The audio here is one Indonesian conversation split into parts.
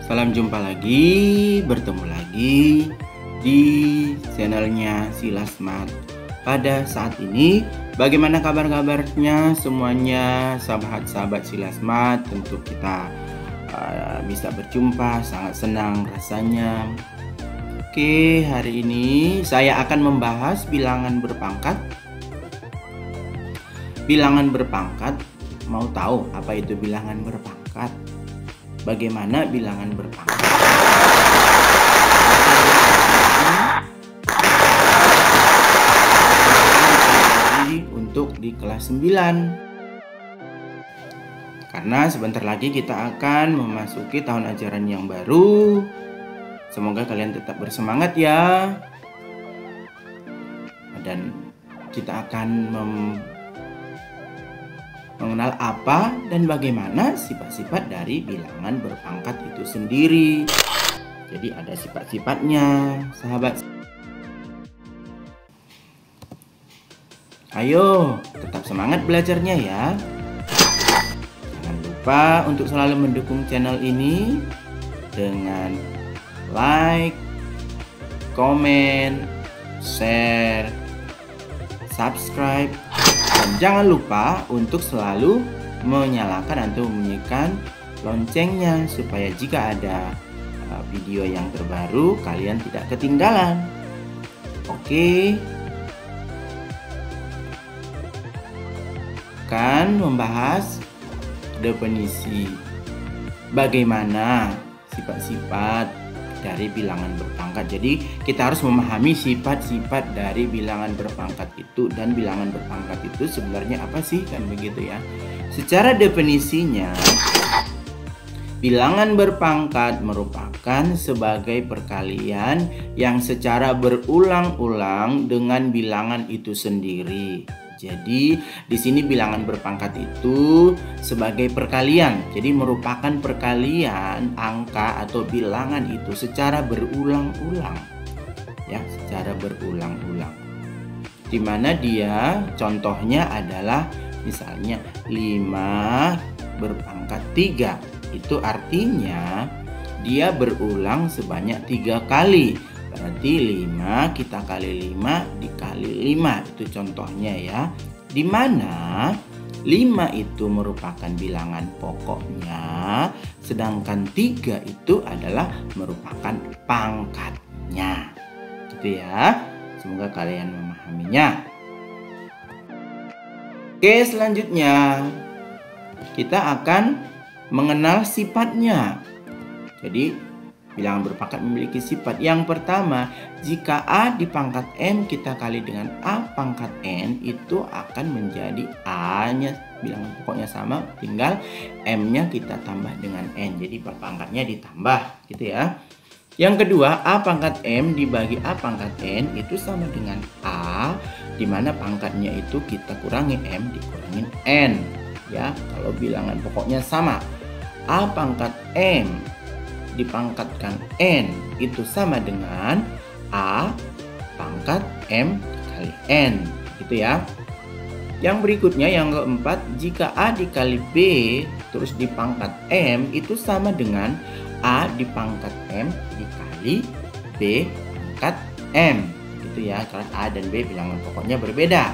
salam jumpa lagi, bertemu lagi di channelnya Silasmat. Pada saat ini, bagaimana kabar-kabarnya semuanya sahabat-sahabat Silasmat? Tentu kita bisa berjumpa, sangat senang rasanya. Oke, hari ini saya akan membahas bilangan berpangkat. Bilangan berpangkat, mau tahu apa itu bilangan berpangkat? Bagaimana bilangan berpangkat? Untuk di kelas 9. Karena sebentar lagi kita akan memasuki tahun ajaran yang baru. Semoga kalian tetap bersemangat ya. Dan kita akan mengenal apa dan bagaimana sifat-sifat dari bilangan berpangkat itu sendiri. Jadi ada sifat-sifatnya, sahabat. Ayo, tetap semangat belajarnya ya. Jangan lupa untuk selalu mendukung channel ini dengan like, komen, share, subscribe. Dan jangan lupa untuk selalu menyalakan atau membunyikan loncengnya supaya jika ada video yang terbaru kalian tidak ketinggalan. Oke. Akan membahas definisi bagaimana sifat-sifat dari bilangan berpangkat. Jadi kita harus memahami sifat-sifat dari bilangan berpangkat itu, dan bilangan berpangkat itu sebenarnya apa sih, kan begitu ya. Secara definisinya, bilangan berpangkat merupakan sebagai perkalian yang secara berulang-ulang dengan bilangan itu sendiri. Jadi di sini bilangan berpangkat itu sebagai perkalian. Jadi merupakan perkalian angka atau bilangan itu secara berulang-ulang. Ya, secara berulang-ulang. Di mana dia contohnya adalah misalnya 5 berpangkat 3. Itu artinya dia berulang sebanyak 3 kali. Berarti 5 kita kali 5 dikali 5. Itu contohnya ya. Dimana 5 itu merupakan bilangan pokoknya, sedangkan 3 itu adalah merupakan pangkatnya. Gitu ya. Semoga kalian memahaminya. Oke, selanjutnya kita akan mengenal sifatnya. Jadi bilangan berpangkat memiliki sifat. Yang pertama, jika A dipangkat M kita kali dengan A pangkat N, itu akan menjadi A-nya bilangan pokoknya sama, tinggal M-nya kita tambah dengan N. Jadi pangkatnya ditambah gitu ya. Yang kedua, A pangkat M dibagi A pangkat N itu sama dengan A, dimana pangkatnya itu kita kurangi M dikurangin N. Ya, kalau bilangan pokoknya sama. A pangkat M dipangkatkan N itu sama dengan A pangkat M kali N, gitu ya. Yang berikutnya yang keempat, jika A dikali B terus dipangkat M itu sama dengan A dipangkat M dikali B pangkat M, gitu ya. Karena A dan B bilangan pokoknya berbeda.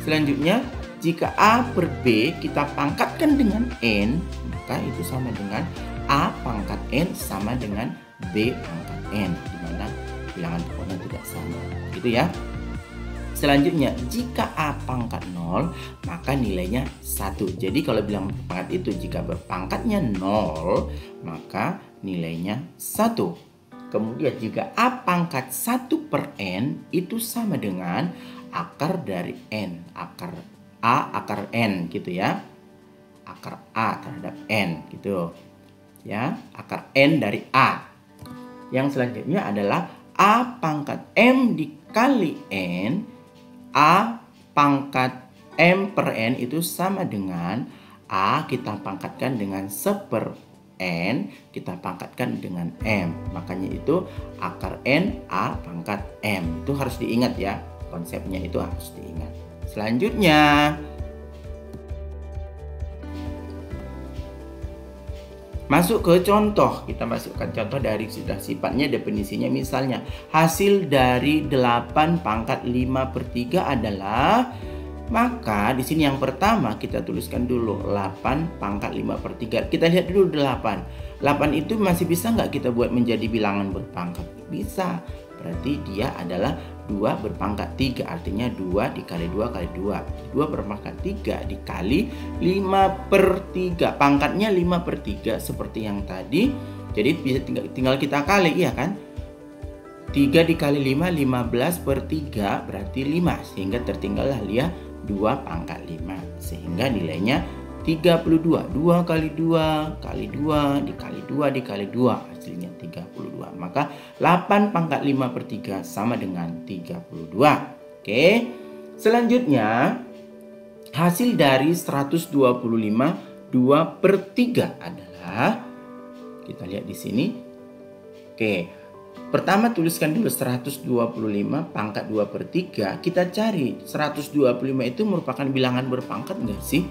Selanjutnya, jika A per B kita pangkatkan dengan N, maka itu sama dengan A pangkat N sama dengan B pangkat N, dimana bilangan pokoknya tidak sama, gitu ya. Selanjutnya, jika A pangkat 0 maka nilainya 1. Jadi kalau bilangan berpangkat itu jika berpangkatnya 0 maka nilainya 1. Kemudian jika A pangkat 1 per N itu sama dengan akar dari N, akar A akar N, gitu ya. Akar A terhadap N, gitu ya, akar N dari A. Yang selanjutnya adalah A pangkat M dikali N. A pangkat M per N itu sama dengan A kita pangkatkan dengan 1 per N, kita pangkatkan dengan M. Makanya itu akar N A pangkat M. Itu harus diingat ya, konsepnya itu harus diingat. Selanjutnya, Masuk ke contoh, kita masukkan contoh dari sudah sifatnya, definisinya. Misalnya, hasil dari 8 pangkat 5 per 3 adalah, maka di sini yang pertama kita tuliskan dulu 8 pangkat 5 per 3. Kita lihat dulu 8. 8 itu masih bisa nggak kita buat menjadi bilangan berpangkat? Bisa. Berarti dia adalah 2 berpangkat 3, artinya 2 dikali 2 kali 2. 2 berpangkat 3 dikali 5 per 3. Pangkatnya 5 per 3 seperti yang tadi. Jadi bisa tinggal kita kali, iya kan? 3 dikali 5, 15 per 3 berarti 5. Sehingga tertinggallah dia 2 pangkat 5. Sehingga nilainya 32. 2 kali 2 kali 2 dikali 2 dikali 2, hasilnya 32. Maka 8 pangkat 5 per 3 sama dengan 32. Oke. Selanjutnya, hasil dari 125 2 per 3 adalah, kita lihat di sini. Oke. Pertama tuliskan dulu 125 pangkat 2 per 3. Kita cari 125 itu merupakan bilangan berpangkat enggak sih?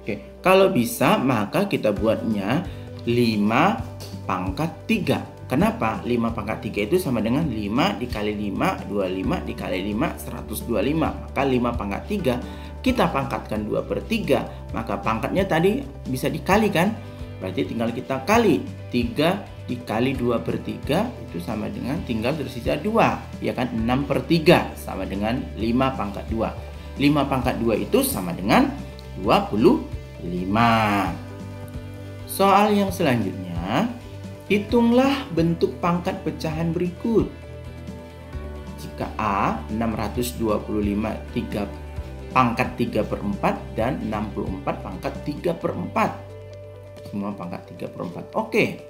Oke, kalau bisa maka kita buatnya 5 pangkat 3. Kenapa? 5 pangkat 3 itu sama dengan 5 dikali 5, 25 dikali 5, 125. Maka 5 pangkat 3 kita pangkatkan 2 per 3. Maka pangkatnya tadi bisa dikalikan. Berarti tinggal kita kali 3 dikali 2 per 3 itu sama dengan tinggal tersisa 2. Ya kan? 6 per 3 sama dengan 5 pangkat 2. 5 pangkat 2 itu sama dengan 25. Soal yang selanjutnya, hitunglah bentuk pangkat pecahan berikut. Jika A 625 pangkat 3 per 4 dan 64 pangkat 3 per 4. Semua pangkat 3 per 4. Oke.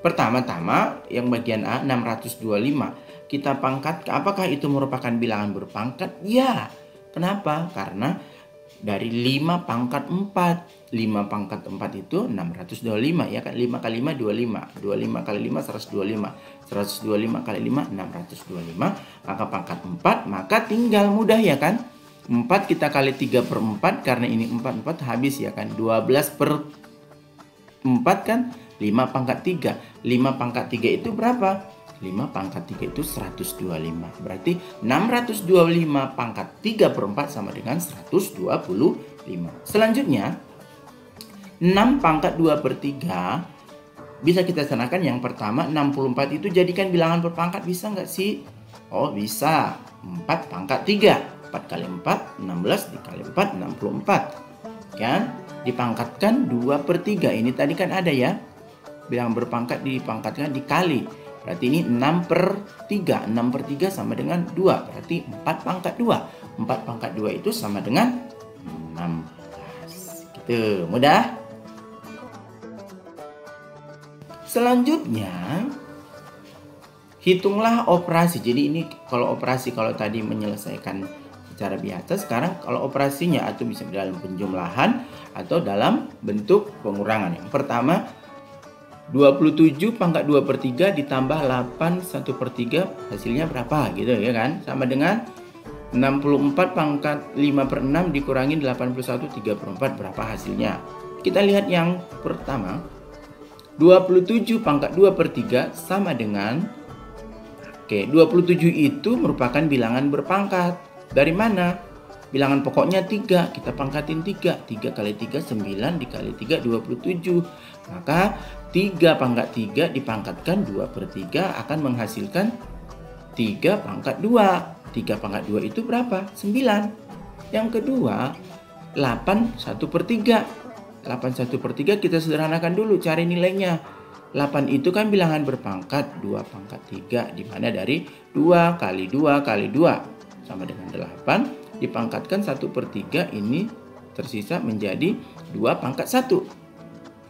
Pertama-tama yang bagian A 625 kita pangkat, apakah itu merupakan bilangan berpangkat? Ya. Kenapa? Karena dari 5 pangkat 4. 5 pangkat 4 itu 625, ya kan? 5 kali 5 25. 25 kali 5 125. 125 kali 5 625. Maka pangkat 4, maka tinggal mudah ya kan? 4 kita kali 3 per 4 karena ini 4 habis ya kan? 12 per 4 kan? 5 pangkat 3. 5 pangkat 3 itu berapa? 5 pangkat 3 itu 125. Berarti 625 pangkat 3 per 4 sama dengan 125. Selanjutnya, 6 pangkat 2 per 3 bisa kita sanakan. Yang pertama, 64 itu jadikan bilangan berpangkat, bisa nggak sih? Oh bisa. 4 pangkat 3. 4 kali 4, 16 dikali 4, 64. Kan? Dipangkatkan 2 per 3. Ini tadi kan ada ya. Bilangan berpangkat dipangkatkan dikali. Berarti ini 6 per 3. 6 per 3 sama dengan 2. Berarti 4 pangkat 2. 4 pangkat 2 itu sama dengan 16. Gitu. Mudah? Selanjutnya, hitunglah operasi. Jadi ini kalau operasi, kalau tadi menyelesaikan secara biasa, sekarang kalau operasinya atau bisa dalam penjumlahan atau dalam bentuk pengurangan. Yang pertama, 27 pangkat 2 per 3 ditambah 8 1 per 3 hasilnya berapa gitu ya kan? Sama dengan 64 pangkat 5 per 6 dikurangi 81 3 per 4 berapa hasilnya? Kita lihat yang pertama, 27 pangkat 2 per 3 sama dengan, oke, 27 itu merupakan bilangan berpangkat. Dari mana? Bilangan pokoknya 3, kita pangkatin 3. 3 kali 3 9 dikali 3 27. Maka 3 pangkat 3 dipangkatkan 2 per 3 akan menghasilkan 3 pangkat 2. 3 pangkat 2 itu berapa? 9. Yang kedua, 8 1 per 3. 8 1 per 3 kita sederhanakan dulu, cari nilainya. 8 itu kan bilangan berpangkat 2 pangkat 3, di mana dari 2 kali 2 kali 2 sama dengan 8, dipangkatkan 1 per 3, ini tersisa menjadi 2 pangkat 1.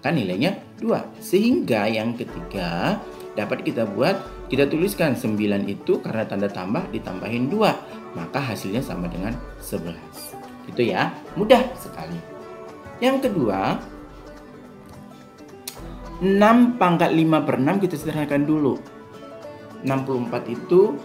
Kan nilainya 2. Sehingga yang ketiga dapat kita buat, kita tuliskan 9 itu karena tanda tambah ditambahin 2, maka hasilnya sama dengan 11. Gitu ya, mudah sekali. Yang kedua, 6 pangkat 5 per 6 kita sederhanakan dulu. 64 itu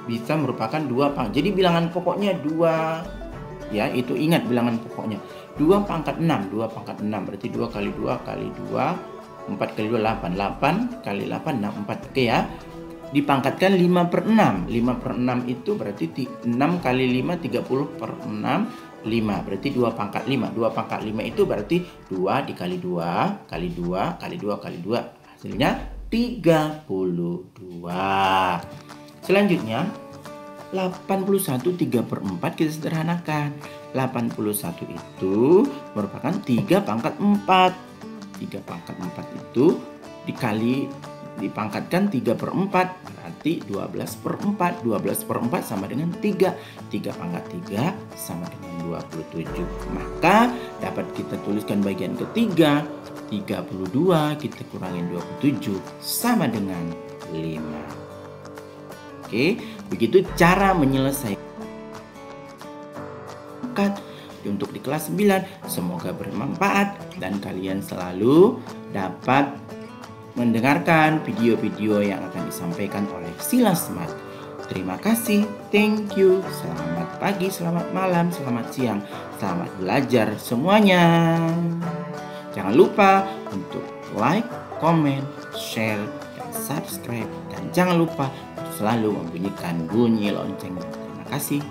bisa merupakan 2 pangkat. Jadi bilangan pokoknya 2. Ya, itu ingat bilangan pokoknya. 2 pangkat 6. 2 pangkat 6 berarti 2 kali 2 kali 2 4 kali 2, 8. 8 kali 8, 64. Oke ya. Dipangkatkan 5/6. 5/6 itu berarti 6 kali 5, 30/6. 5 berarti 2 pangkat 5. 2 pangkat 5 itu berarti 2 dikali 2 kali 2 kali 2 kali 2. Hasilnya 32. Selanjutnya 81 3/4 kita sederhanakan. 81 itu merupakan 3 pangkat 4. 3 pangkat 4 itu dipangkatkan 3/4 berarti 12/4. 12/4 sama dengan 3. 3 pangkat 3 sama dengan 27. Maka dapat kita tuliskan bagian ketiga, 32 kita kurangin 27 sama dengan 5. Oke, begitu cara menyelesaikan untuk di kelas 9. Semoga bermanfaat dan kalian selalu dapat mendengarkan video-video yang akan disampaikan oleh Sila Smart. Terima kasih, thank you, selamat pagi, selamat malam, selamat siang, selamat belajar semuanya. Jangan lupa untuk like, comment, share, dan subscribe. Dan jangan lupa selalu membunyikan bunyi loncengnya. Terima kasih.